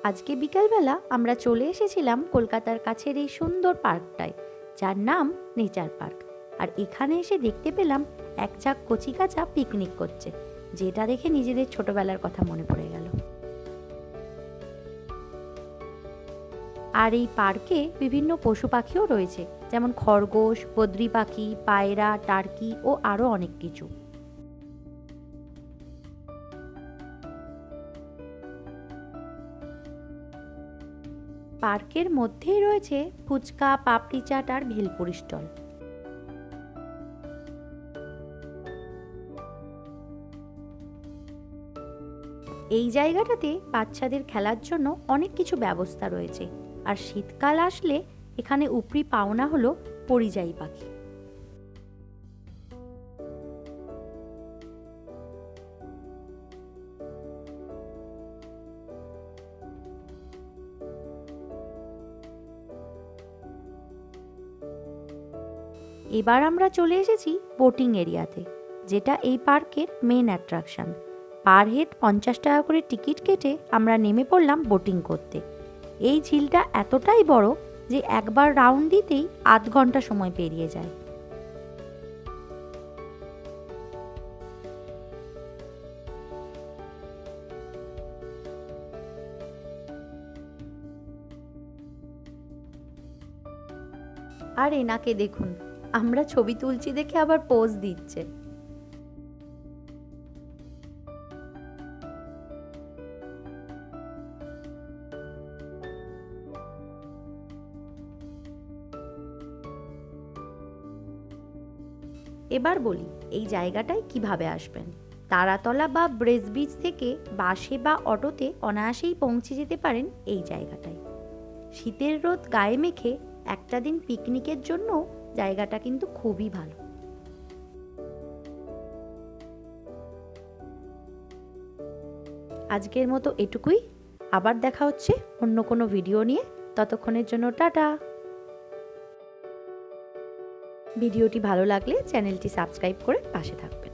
আজকে বিকালবেলা আমরা চলে এসেছিলাম কলকাতার কাছের এই সুন্দর পার্কটায়, যার নাম নেচার পার্ক। আর এখানে এসে দেখতে পেলাম এক ঝাঁক কচিকাঁচা পিকনিক করছে, যেটা দেখে নিজেদের ছোটবেলার কথা মনে পড়ে গেল। আর এই পার্কে বিভিন্ন পশু পাখিও রয়েছে, যেমন খরগোশ, বদ্রি পাখি, পায়রা, টার্কি ও আরও অনেক কিছু। পার্কের মধ্যেই রয়েছে ফুচকা, পাপড়ি চাট আর ভেলপুরি স্টল। এই জায়গাটাতে বাচ্চাদের খেলার জন্য অনেক কিছু ব্যবস্থা রয়েছে। আর শীতকাল আসলে এখানে উপরি পাওনা হলো পরিযায়ী পাখি। এবার আমরা চলে এসেছি বোটিং এরিয়াতে, যেটা এই পার্কের মেন অ্যাট্রাকশন। পার হেড 50 টাকা করে টিকিট কেটে আমরা নেমে পড়লাম বোটিং করতে। এই ঝিলটা এতটাই বড় যে একবার রাউন্ড দিতেই আধ ঘন্টা সময় পেরিয়ে যায়। আর এনাকে দেখুন, আমরা ছবি তুলছি দেখে আবার পোজ দিচ্ছে। এবার বলি এই জায়গাটায় কিভাবে আসবেন। তারাতলা বা ব্রেজ বিচ থেকে বাসে বা অটোতে অনায়াসেই পৌঁছে যেতে পারেন এই জায়গাটায়। শীতের রোদ গায়ে মেখে একটা দিন পিকনিকের জন্য জায়গাটা কিন্তু খুবই ভালো। আজকের মতো এটুকুই, আবার দেখা হচ্ছে অন্য কোনো ভিডিও নিয়ে। ততক্ষণের জন্য টাটা। ভিডিওটি ভালো লাগলে চ্যানেলটি সাবস্ক্রাইব করে পাশে থাকবেন।